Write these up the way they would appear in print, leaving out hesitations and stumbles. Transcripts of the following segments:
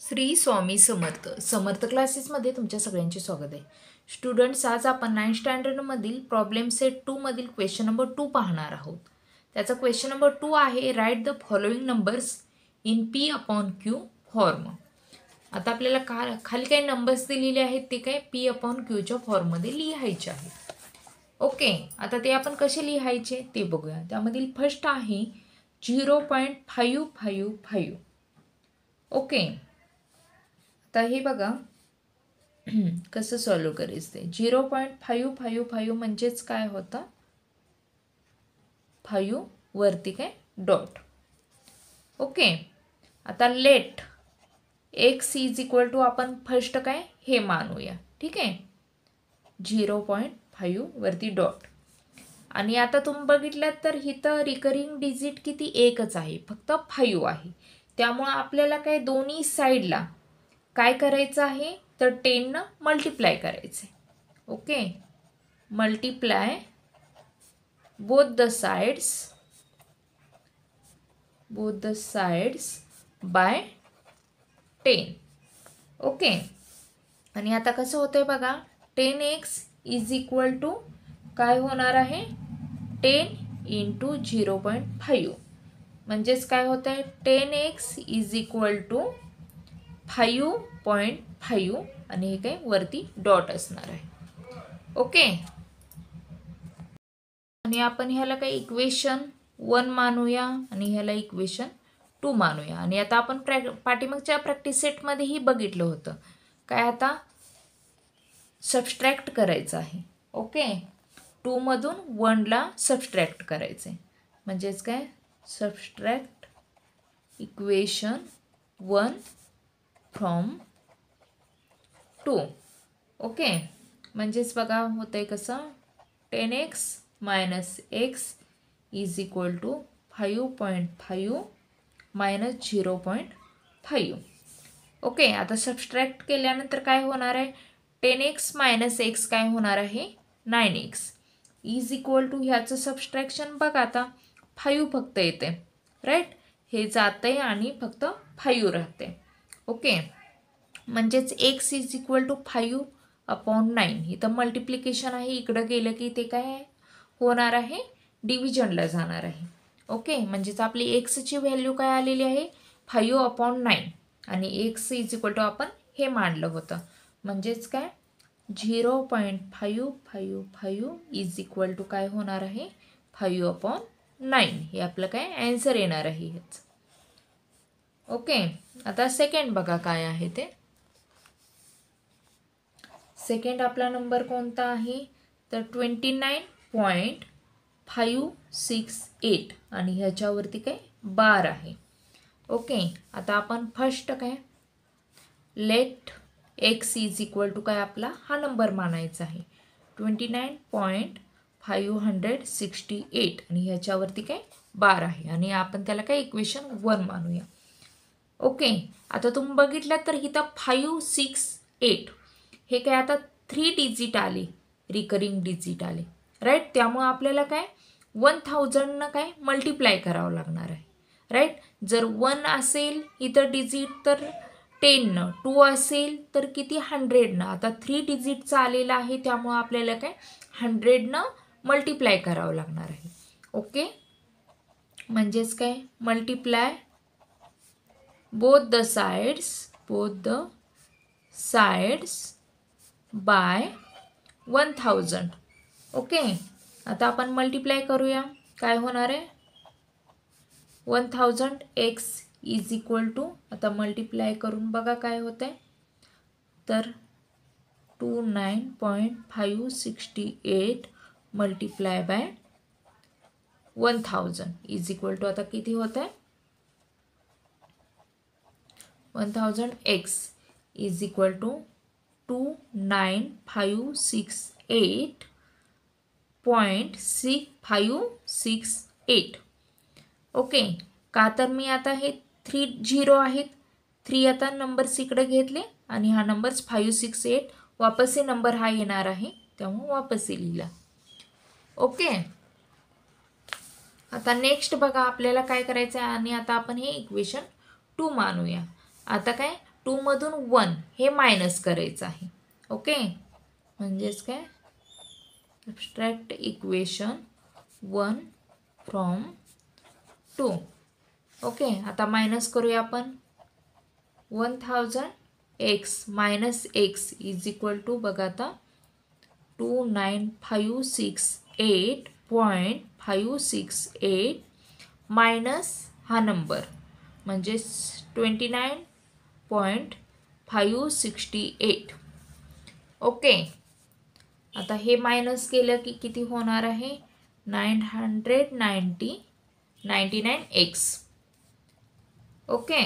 श्री स्वामी समर्थ समर्थ क्लासेसमध्ये तुमच्या सगळ्यांचे स्वागत आहे. स्टुडंट्स, आज आपण 9th स्टँडर्डमधील प्रॉब्लेम सेट 2 मधील क्वेश्चन नंबर 2 पाहणार आहोत. त्याचा क्वेश्चन नंबर 2 आहे, write the following numbers in P/Q form. आता आपल्याला खाली काही नंबर्स दिलेले आहेत ते काय P/Qच्या फॉर्ममध्ये लिहायचे आहेत. ओके, आता ते आपण कसे लिहायचे ते बघूया. त्यामधील फर्स्ट आहे 0.555. ओके, आता हे बघा कसं सॉल्व करायचं ते. 0.555 म्हणजेच काय होतं, 5 वरती काय डॉट. ओके, आता let x is equal to आपण फर्स्ट काय हे मानूया. ठीक आहे, 0.5 वरती डॉट. आणि आता तुम्ही बघितलं तर इथं रिकरिंग डिजिट किती एकच आहे, फक्त 5 आहे. त्यामुळे आपल्याला काय दोन्ही साईडला काय करायचं आहे तर 10 न मल्टिप्लाय करायचे. Okay, multiply both the sides by 10. Okay, आणि आता कसं होतंय बघा, 10x इज इक्वल टू काय होणार आहे 10 इंटू 0.5 म्हणजेच काय होत आहे 10x इज इक्वल टू 5.5 आणि हे काय वरती डॉट असणार आहे. ओके, आणि आपण ह्याला काय इक्वेशन 1 मानूया आणि ह्याला इक्वेशन 2 मानूया. आणि आता आपण पाठीमागच्या प्रॅक्टिस सेटमध्येही बघितलं होतं काय, आता सबस्ट्रॅक्ट करायचं आहे. ओके, 2 मधून 1 ला सबस्ट्रॅक्ट करायचे म्हणजेच काय सबस्ट्रॅक्ट इक्वेशन 1 फ्रॉम 2. ओके, म्हणजेच बघा होतंय कसं 10x minus x is equal to 5.5 minus 0.5. Okay, आता सबस्ट्रॅक्ट केल्यानंतर काय होणार आहे 10x मायनस x काय होणार आहे 9x इज इक्वल टू ह्याचं सबस्ट्रॅक्शन बघा, आता 5 फक्त येते राईट, हे जाते आणि फक्त 5 राहते. ओके, म्हणजेच x इज इक्वल टू 5/9. इथं मल्टिप्लिकेशन आहे, इकडं गेलं की ते काय होणार आहे डिव्हिजनला जाणार आहे. ओके, म्हणजेच आपली एक्सची व्हॅल्यू काय आलेली आहे 5/9 आणि x इज इक्वल टू आपण हे मांडलं होतं म्हणजेच काय 0.555 इज इक्वल टू काय होणार आहे 5/9. हे आपलं काय आन्सर येणार आहे ह्याचं. ओके, आता सेकंड बघा काय आहे ते. सेकंड आपला नंबर कोणता आहे तर 29.568 आणि ह्याच्यावरती काय बार आहे. ओके, आता आपण फर्स्ट काय let x is equal to काय आपला हा नंबर मानायचा आहे 29.568 आणि ह्याच्यावरती काय बार आहे आणि आपण त्याला काय इक्वेशन 1 मानूया. ओके, आता तुम्ही बघितलं तर इथं 568 हे काय आता 3 डिजिट आले, रिकरिंग डिजिट आले राईट. त्यामुळे आपल्याला काय 1000 न काय मल्टिप्लाय करावं लागणार आहे राईट. जर 1 असेल इथं डिजिट तर 10 न, 2 असेल तर किती 100 न. आता 3 डिजिटचा आलेला आहे त्यामुळे आपल्याला काय 100 न मल्टिप्लाय करावं लागणार आहे. ओके, म्हणजेच काय multiply both the sides by 1000. Okay, आता आपण मल्टिप्लाय करूया काय होणार आहे 1000x इज इक्वल टू, आता मल्टिप्लाय करून बघा काय होत आहे तर 29.568 multiply by 1000 is equal to आता किती होत आहे 1000x is equal to 29,568.6568. Okay, का तर मी आता हे 3 0 आहेत, 3 आता नंबर्स इकडे घेतले आणि हा नंबर्स 568 वापस हे नंबर हा येणार आहे त्यामुळे वापस लिहिला. ओके, आता नेक्स्ट बघा आपल्याला काय करायचं आहे आणि आता आपण हे इक्वेशन 2 मानूया. आता काय 2 मधून 1 हे मायनस करायचं आहे. ओके, म्हणजेच काय सबस्ट्रॅक्ट इक्वेशन 1 फ्रॉम 2. ओके, आता मायनस करूया आपण. 1000x minus x is equal to बघा आता 29,568.568 मायनस हा नंबर म्हणजे 29.568. ओके, आता हे मायनस केलं की किती होणार आहे 999x. ओके,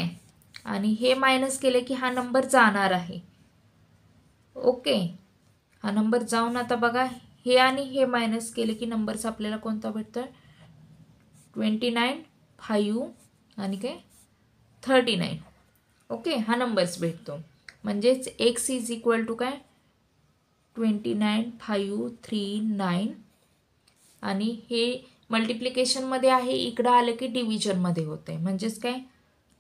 आणि हे मायनस केले की हा नंबर जाणार आहे. ओके, हा नंबर जाऊन आता बघा हे आणि हे मायनस केले की नंबरचा आपल्याला कोणता भेटतोय 29,5 आणि काय 39. ओके, हा नंबर्स भेटतो. म्हणजेच x इज इक्वल टू काय 29,539 आणि हे मल्टिप्लिकेशनमध्ये आहे, इकडं आलं की डिव्हिजनमध्ये होते म्हणजेच काय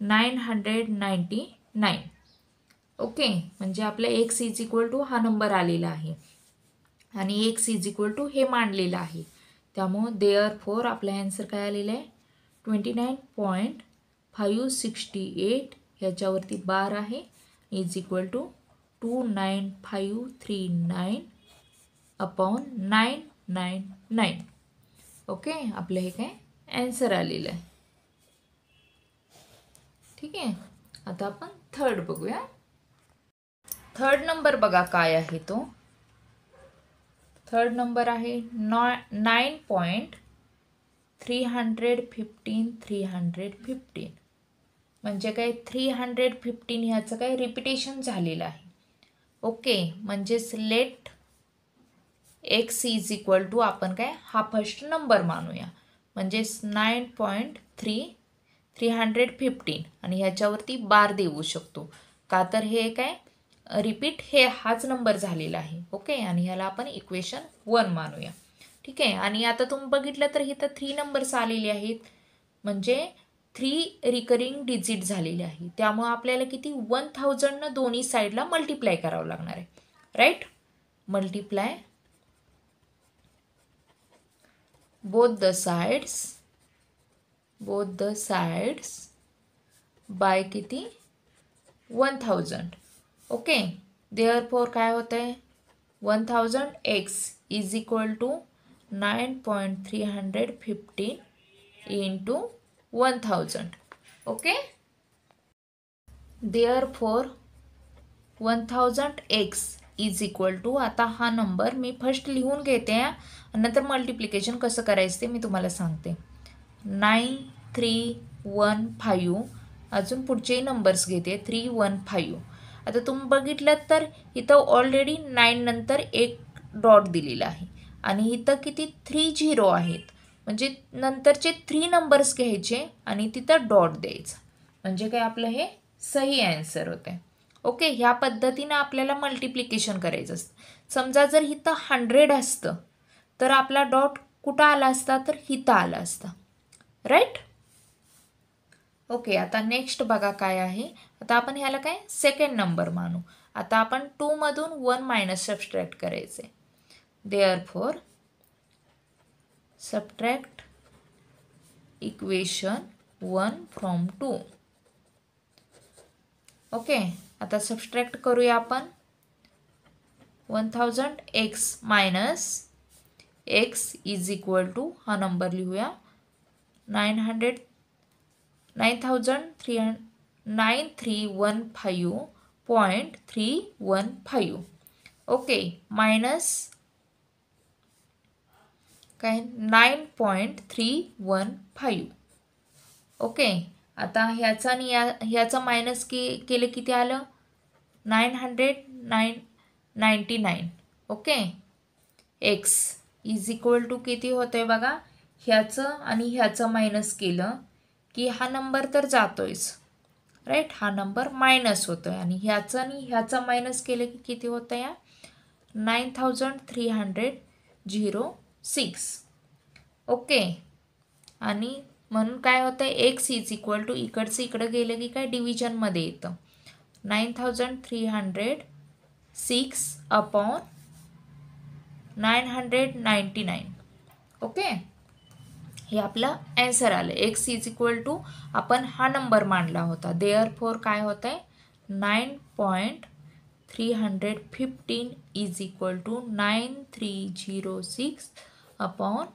999. ओके, म्हणजे आपलं x इज इक्वल टू हा नंबर आलेला आहे आणि x इज इक्वल टू हे मांडलेलं आहे. त्यामुळं देअरफॉर आपला ॲन्सर काय आलेला आहे 29.568 ह्याच्यावरती बार आहे is equal to 29539 upon 999. Okay, आपलं हे काय ॲन्सर आलेलं आहे. ठीक आहे, आता आपण थर्ड बघूया. थर्ड नंबर बघा काय आहे तो. थर्ड नंबर आहे 9.315 म्हणजे काय 315 ह्याचं काय रिपिटेशन झालेलं आहे. ओके, म्हणजेच let x is equal to आपण काय हा फर्स्ट नंबर मानूया म्हणजेच 9.315 आणि ह्याच्यावरती बार देऊ शकतो का तर हे काय रिपीट हे हाच नंबर झालेला आहे. ओके, आणि ह्याला आपण इक्वेशन 1 मानूया. ठीक आहे, आणि आता तुम्ही बघितलं तर इथं 3 नंबर्स आलेले आहेत म्हणजे 3 रिकरिंग डिजिट झालेले आहे. त्यामुळे आपल्याला किती 1000 दोन्ही साईडला मल्टिप्लाय करावं लागणार आहे. Right, multiply both the sides by किती 1000. ओके, देअरफॉर काय होतं आहे 1000x is equal to 9.315 into 1000. Okay, therefore 1000x is equal to आता हा नंबर मी फर्स्ट लिहून घेते नंतर मल्टिप्लिकेशन कसं करायचं ते मी तुम्हाला सांगते. 9315 अजून पुढचेही नंबर्स घेते 315. आता तुम्ही बघितलं तर इथं ऑलरेडी 9 नंतर एक डॉट दिलेला आहे आणि इथं किती 3 झिरो आहेत म्हणजे नंतरचे 3 नंबर्स घ्यायचे आणि तिथं डॉट द्यायचं म्हणजे काय आपलं हे सही ॲन्सर होते. ओके, ह्या पद्धतीनं आपल्याला मल्टिप्लिकेशन करायचं असतं. समजा जर इथं 100 असतं तर आपला डॉट कुठं आला असता तर इथं आला असता. राईट. ओके, आता नेक्स्ट बघा काय आहे. आता आपण ह्याला काय सेकंड नंबर मानू. आता आपण 2 मधून 1 मायनस सबस्ट्रॅक्ट करायचे. Therefore subtract equation 1 from 2. Okay, आता सबस्ट्रॅक्ट करूया आपण. 1000x minus x is equal to हा नंबर लिहूया 9315.315. ओके, मायनस काय 9.315. ओके, आता ह्याचा आणि ह्याचं मायनस केले किती आलं 999. Okay, x is equal to किती होतं आहे बघा ह्याचं आणि ह्याचं मायनस केलं की हा नंबर तर जातोयच. राईट, हा नंबर मायनस होतो आहे आणि ह्याचं आणि ह्याचं मायनस केलं की किती होतं या 9306. ओके, आणि म्हणून काय होतं एक्स इज इक्वल टू इकडचं इकडं गेलं की काय डिव्हिजनमध्ये येतं 9306 अपॉन 999. ओके, हे आपलं ॲन्सर आलं. एक्स इज इक्वल टू आपण हा नंबर मांडला होता, देअरफोर काय होतं आहे 9.315 इज इक्वल टू 9306 अपॉन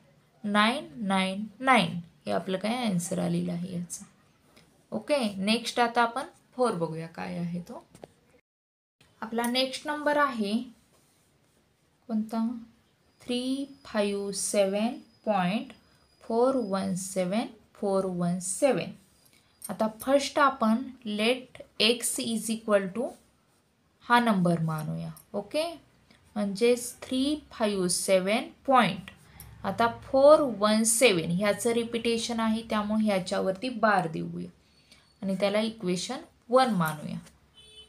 999. हे आपलं काय ॲन्सर आलेलं आहे याचं. ओके, नेक्स्ट आता आपण 4 बघूया काय आहे तो. आपला नेक्स्ट नंबर आहे कोणता 357.417417. आता फर्स्ट आपण let x is equal to हा नंबर मानूया. ओके, म्हणजेच 357 पॉईंट आता 417 ह्याचं रिपिटेशन आहे, त्यामुळे ह्याच्यावरती बार देऊया आणि त्याला इक्वेशन 1 मानूया.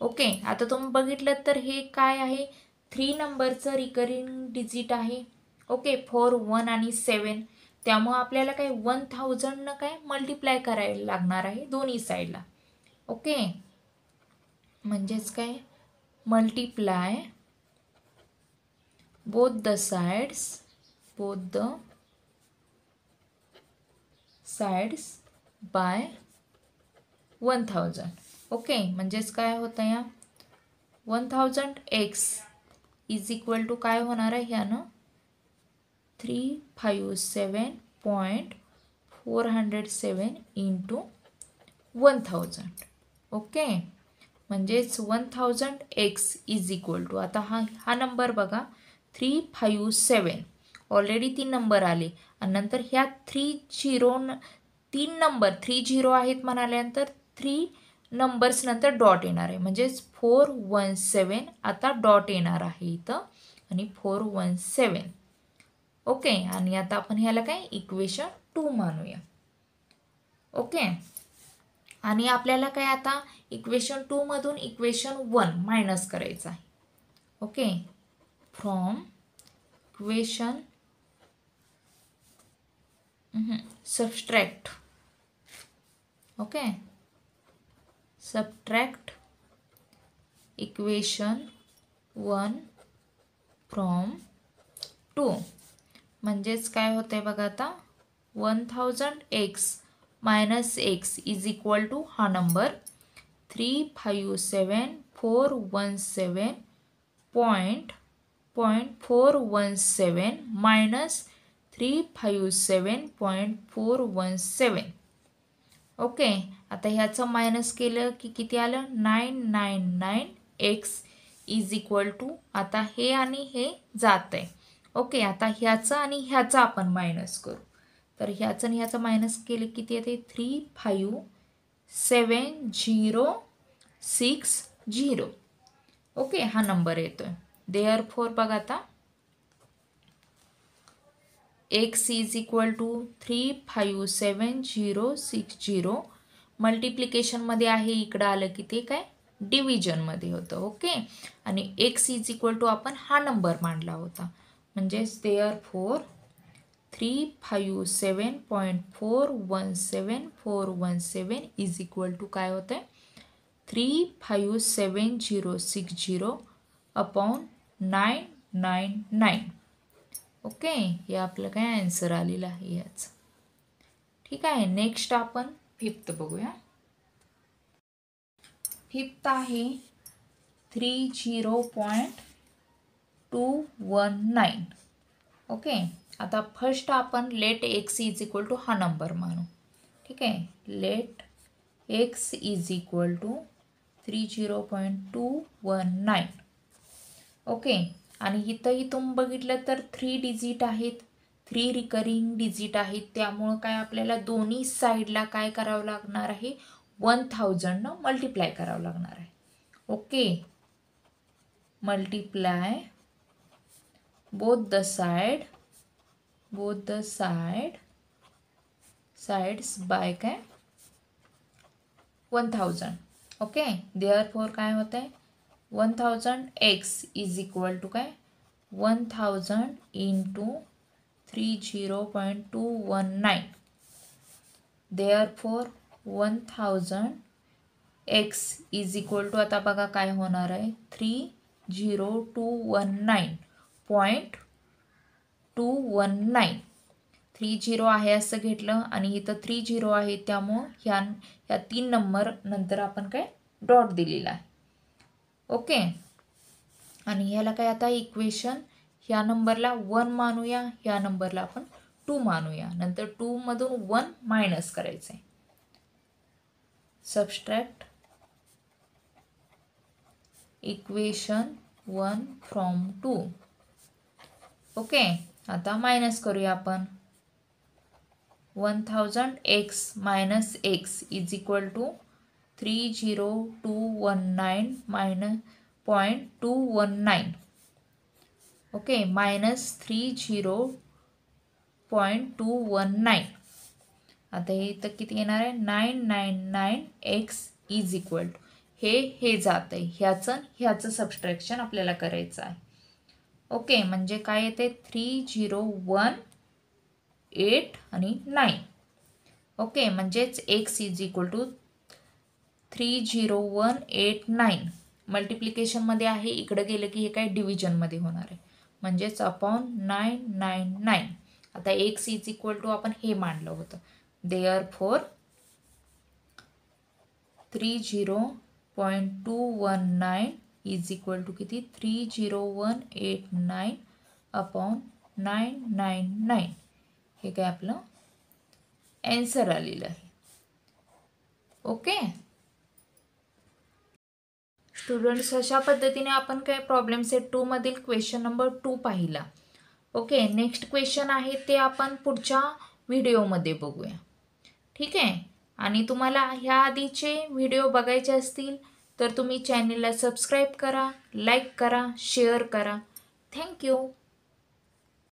ओके, आता तुम्ही बघितलं तर हे काय आहे 3 नंबरचं रिकरिंग डिजिट आहे. ओके, 4 1 आणि 7, त्यामुळं आपल्याला काय 1000 काय मल्टिप्लाय करायला लागणार आहे दोन्ही साईडला. ओके, म्हणजेच काय multiply both the sides by 1000. Okay, म्हणजेच काय होतं या 1000x इज इक्वल टू काय होणार आहे ह्यानं 357.407 इंटू 1000. ओके, म्हणजेच 1000x इज इक्वल टू आता हा नंबर बघा 357 ऑलरेडी 3 नंबर आले आणि नंतर ह्या 3 नंबर 30 आहेत म्हणाल्यानंतर 3 नंबर्स नंतर डॉट येणार आहे, म्हणजेच 417 आता डॉट येणार आहे इथं आणि 417. ओके, आणि आता आपण ह्याला काय इक्वेशन 2 मानूया. ओके, आणि आपल्याला काय आता इक्वेशन 2 मधून इक्वेशन 1 मायनस करायचं आहे. Okay, from equation subtract. Okay, subtract equation 1 from 2. म्हणजेच काय होतं आहे बघा आता 1000x minus x is equal to हा नंबर 357.417 मायनस 357.417. ओके, आता ह्याचं मायनस केलं की किती आलं 999x इज इक्वल टू आता हे आणि हे जात आहे. ओके, आता ह्याचं आणि ह्याचं आपण मायनस करू, तर ह्याचं आणि ह्याचं मायनस केले किती येते 357,060. ओके, हा नंबर येतोय. देअरफोर बघा आता x इज इक्वल टू 357,060 मल्टिप्लिकेशनमध्ये आहे, इकडं आलं की ते काय डिव्हिजनमध्ये होतं. ओके, आणि x इज इक्वल टू आपण हा नंबर मांडला होता, म्हणजेच देअरफोर 357.417417 इज इक्वल टू काय होतं 357,060 अपॉन 999. ओके, हे आपलं काय ॲन्सर आलेलं आहे याचं. ठीक आहे, नेक्स्ट आपण 5th बघूया. 5th आहे 30.219. ओके, आता फर्स्ट आपण let x is equal to हा नंबर मानू. ठीक आहे, let x is equal to 30.219. Okay, आणि इथंही तुम्ही बघितलं तर 3 डिजिट आहेत, 3 रिकरिंग डिजिट आहेत, त्यामुळं काय आपल्याला दोन्ही साईडला काय करावं लागणार आहे 1000 मल्टिप्लाय करावं लागणार आहे. Okay, multiply both the sides by काय 1000. ओके, देअरफॉर काय होतं आहे 1000x इज इक्वल टू काय 1000 into 30.219. Therefore 1000 x is equal to आता बघा काय होणार आहे 30219.219 30 आहे असं घेतलं आणि इथं 30 आहे त्यामुळं ह्या 3 नंबर नंतर आपण काय डॉट दिलेला आहे. ओके, आणि ह्याला काय आता इक्वेशन ह्या नंबरला 1 मानूया, ह्या नंबरला आपण 2 मानूया. नंतर 2 मधून 1 मायनस करायचं आहे. Subtract equation 1 from 2. ओके, आता मायनस करूया आपण. 1000x minus x is equal to 30219 .219. Okay, minus 30.219. आता हे इथं किती येणार आहे 999x इज इक्वल टू हे जात आहे, ह्याचं सबस्ट्रॅक्शन आपल्याला करायचं आहे. ओके, म्हणजे काय येते 3018 आणि 9. ओके, म्हणजेच x इज इक्वल टू 30189. मल्टिप्लिकेशनमध्ये आहे, इकडं गेलं की हे काय डिव्हिजनमध्ये होणार आहे, म्हणजेच अपॉन 999. आता x इज इक्वल टू आपण हे मांडलं होतं, देअरफॉर 30.219 इज इक्वल टू किती 30189 अपॉन 999. हे काय आपलं आन्सर आलेलं आहे. ओके स्टुडंट्स, अशा पद्धतीने आपण काय प्रॉब्लेम सेट 2 मधील क्वेश्चन नंबर 2 पाहिला. ओके, नेक्स्ट क्वेश्चन आहे ते आपण पुढच्या व्हिडिओमध्ये बघूया. ठीक आहे, आणि तुम्हाला ह्या आधीचे व्हिडिओ बघायचे असतील तर तुम्ही चॅनलला सबस्क्राईब करा, लाईक करा, शेअर करा. थँक्यू.